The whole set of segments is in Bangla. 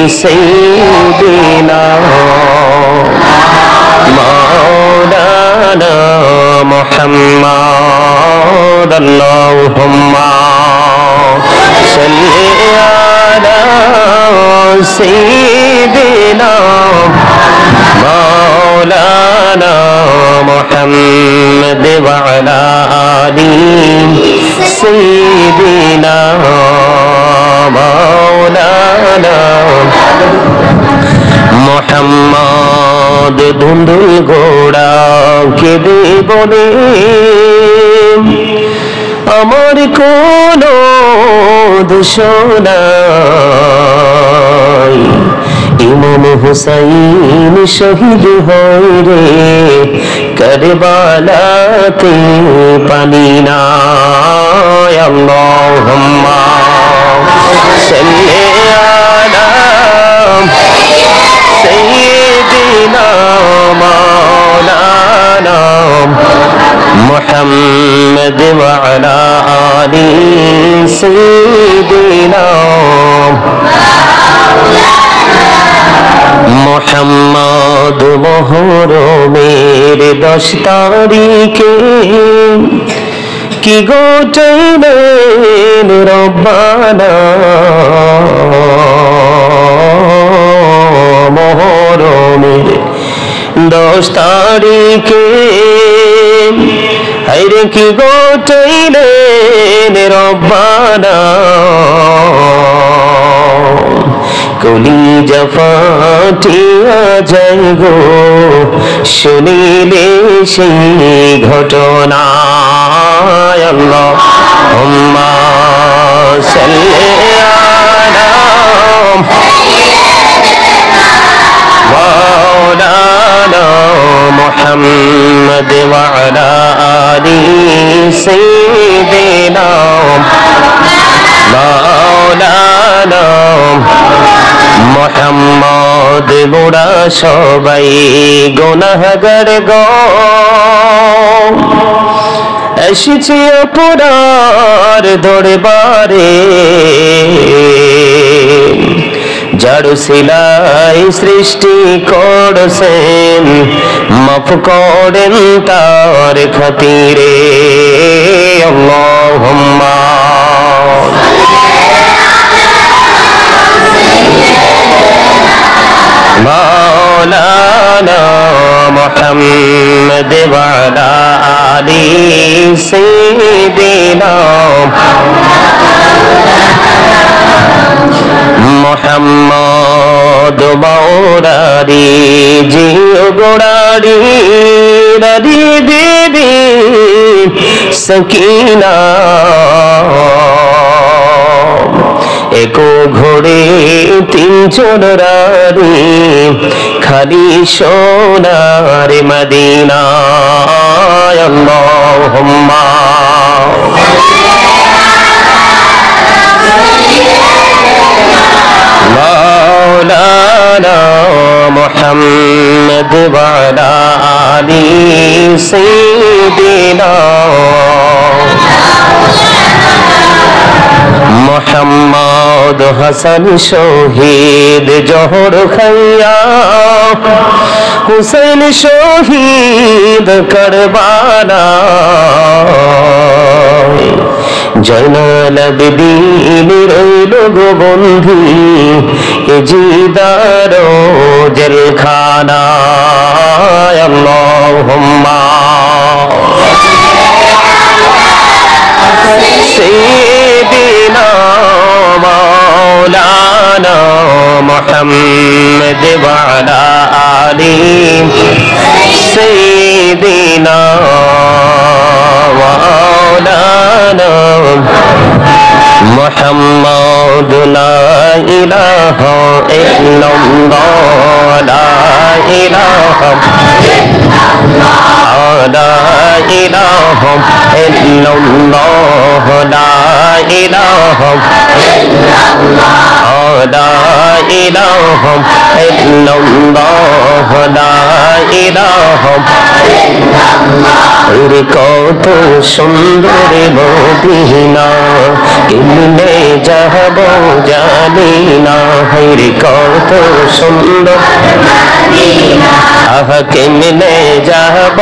سيدنا مولانا محمد اللهم صل على سيدنا مولانا محمد وعلى آل سيدنا مولانا محمد ধুন্দুল গোড়া কেঁদে বলে আমার কোনো দোষ নাই ইমাম হুসাইন শহীদ হয় রে কারবালাতে পানি নাই আল্লাহুম্মা সাল্লি আলা সাইয়্যিদিনা মাওলানা মুহাম্মদ ওয়া আলা আলি সাইয়্যিদিনা মোহাম্মদ মুহররমের 10 তারিখে কি ঘটাইলেন রব্বানা মুহররমের 10 তারিখে হায়রে কি ঘটাইলেন রব্বানা কলিজা ফাটিয়া যায় গো শুনিলে সেই ঘটনা আল্লাহুম্মা সাল্লি আলা মাওলানা মুহাম্মদ ওয়া আলা আলি সাইয়্যিদিনা মাওলানা মুহাম্মদ মোরা সবাই গুনাহগার গো এসেছি অপরার দরবারে যার সিলাই সৃষ্টি করছেন মাফ করেন তার খাতিরে আল্লাহুম্মা مولانا محمد وعلى آل سيدنا محمد مولانا जियो गोड़ाड़ी नदी बीबी सकीना एको घोड़े 3 रानी खाली सोनार मदीना अल्लाहुम्मा मौलाना मुहम्मद वाला आली सैयदना मोहम्मद हसन शहीद जोहर खैया हुसैन शहीद करबाला जैनाल आबिदीन रइल गो बंधु जिदारो जेलखाना अल्लाहुम्मा सैयदना मौलाना मुहम्मद वाला आली सैयदना मौलाना मुहम्मद ला इलाहा इल्लल्लाह ला इलाहा لا إله إلا الله لا إله إلا الله لا إله إلا الله لا إله إلا الله কত সুন্দর মদিনা কেমনে যাব জানি না হায়রে কত সুন্দর মদিনা আহা কেমনে যাব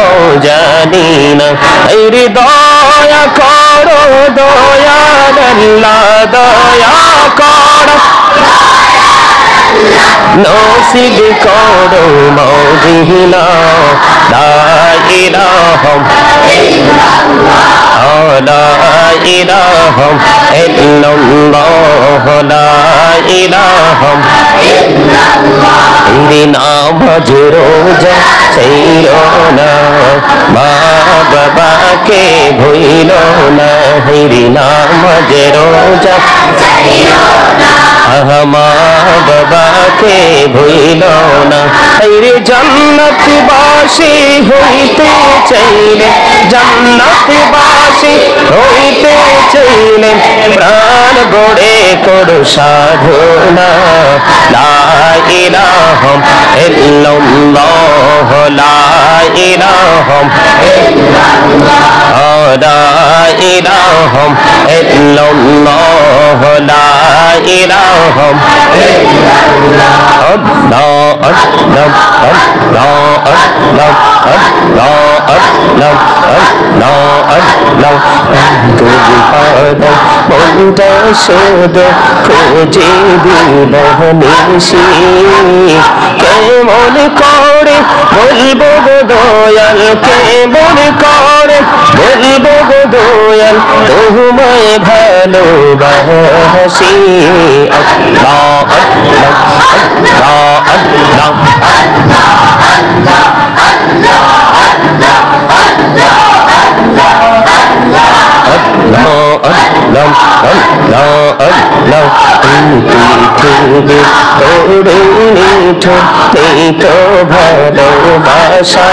জানি না হায়রে দয়া করো দয়াল আল্লাহ দয়া করো নসিব করো মদিনা লা ইলাহা ইল্লাল্লাহ লা ইলাহা ইল্লাল্লাহ লা ইলাহা ইল্লাল্লাহ নামাজ রোজা ছাইরো না মা বাবাকে ভুইলো না হিরি নামাজ রোজা ছাইরো না মা বাবাকে ভুইলো না হিরি জান্নাতবাসী হইতে চাইলে জান্নাতবাসী হইতে চাইলে প্রাণ গড়ে করো সাধনা লা ইলাহা ইল্লাল্লাহ লা ইলাহা ইল্লাল্লাহ লা ইলাহা ইল্লাল্লাহ লা ইলাহা ইল্লাল্লাহ আল্লাহ আল্লাহ আল্লাহ আল্লাহ আল্লাহ আল্লাহ আল্লাহ তুই পাদা মনটা শুধু খুঁজে দিবনিসি কেমন করে বলবো গো দয়াল কেমন করে বলবো গো দয়াল তোমায় ভালোবাসি আল্লাহ আল্লাহ আল্লাহ আল্লাহ ভালোবাসা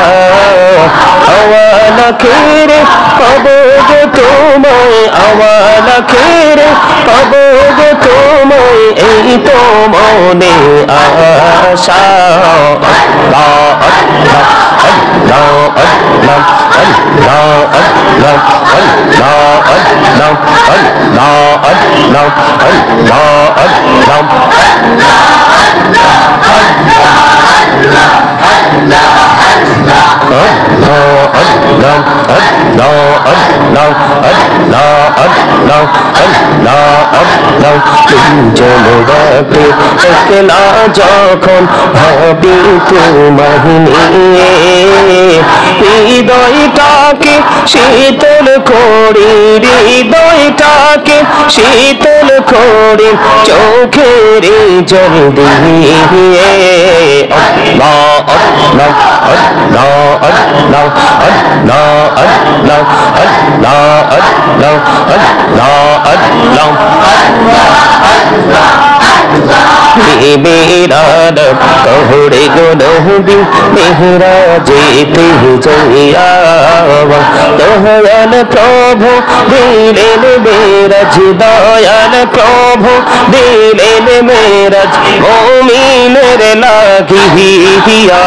আওয়ালা খেরে পাবো গো তোমায় আওয়ালা খেরে পাবো গো তোমায় এই তো মনে আশা আল্লাহ আল্লাহ আল্লাহ আল্লাহ আল্লাহ আল্লাহ আল্লাহ আল্লাহ আল্লাহ একলা যখন ভাবি তোমায় নিয়ে হৃদয়টাকে শীতল করি হৃদয়টাকে শীতল করি চোখের জল দিয়ে আল্লাহ আল্লাহ আল্লাহ আল্লাহ আল্লাহ আল্লাহ আল্লাহ আল্লাহ আল্লাহ বিরাট কহরে গোলহবি মেহরা যেতে যাইয়া দয়াল প্রভু দিলেন মেরাজ দয়াল প্রভু দিলেন মেরাজ মুমিনের লাগিয়া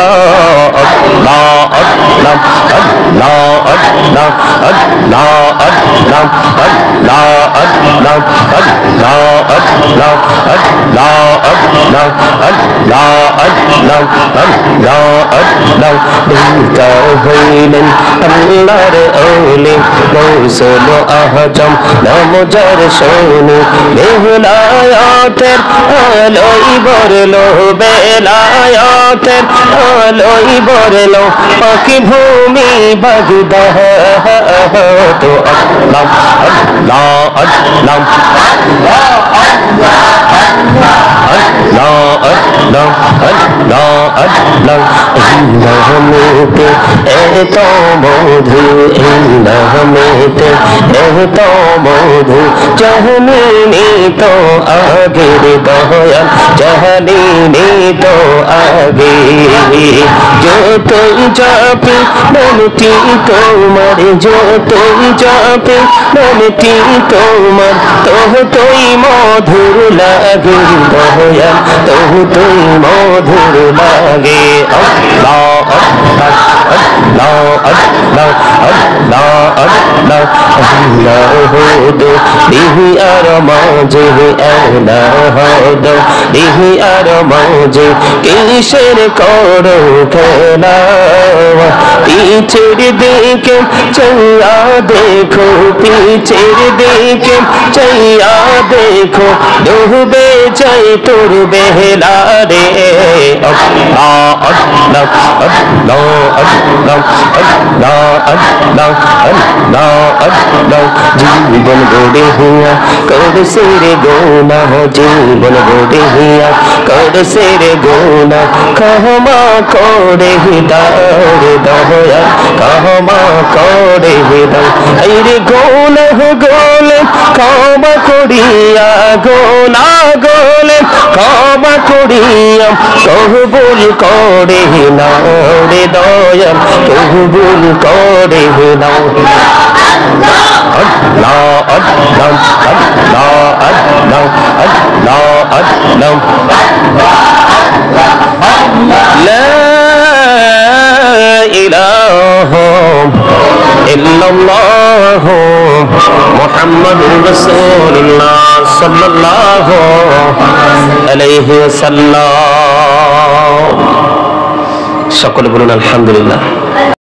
আল্লাহ আল্লাহ আল্লাহ আল্লাহ আল্লাহ আল্লাহ আল্লাহ আল্লাহ আল্লাহ আল্লাহ আল্লাহ আল্লাহ আল্লাহ আল্লাহ আল্লাহ দুইটা হইলেন আল্লাহর ওলি গৌসুল আজম নাম যার শোনে বেলায়াতের আলোই বরলো বেলায়াতের আলোই বরলো পাখি ভূমি বাগদাহ তো আল্লাহ আল্লাহ আল্লাহ নামেতে এত মধু নামেতে এত মধু জাহানি তো আগের দয়াল জাহানি তো আগে যতই যাবে মনটি তোমার যতই যাবে মনটি তোমার ততই মধুর লাগে দয়াল ততই মধুর লাগে আল্লাহ আকবার আল্লাহ আকবার আল্লাহ আকবার আল্লাহু দো দিহি আর মাঝে আল্লাহ দো দিহি আর মাঝে কিসের করো খেলা পিছের দিকে চাইয়া দেখো পিছের দিকে চাইয়া দেখো ডুবে যাই তোর বেলা রে আল্লাহ আল্লাহ আল্লাহ আল্লাহ আল্লাহ আল্লাহ আল্লাহ আল্লাহ জীবন গড়ে হিয়া করছে রে গোনা জীবন গড়ে হিয়া করছে রে গোনা ক্ষমা করে দাও দয়া ক্ষমা করে দাও এই রে গোনা গোলে ক্ষমা করিয়া গোনা গোলে ক্ষমা করিয়া কবুল করে নাও রে দয়া কবুল করে নাও আল্লাহ আল্লাহ আল্লাহ আল্লাহ আল্লাহ আল্লাহ লা ইলাহা ইল্লাল্লাহ মুহাম্মাদুর রাসূলুল্লাহ সাল্লাল্লাহু আলাইহি ওয়াসাল্লাম সকলে বলুন আলহামদুলিল্লাহ।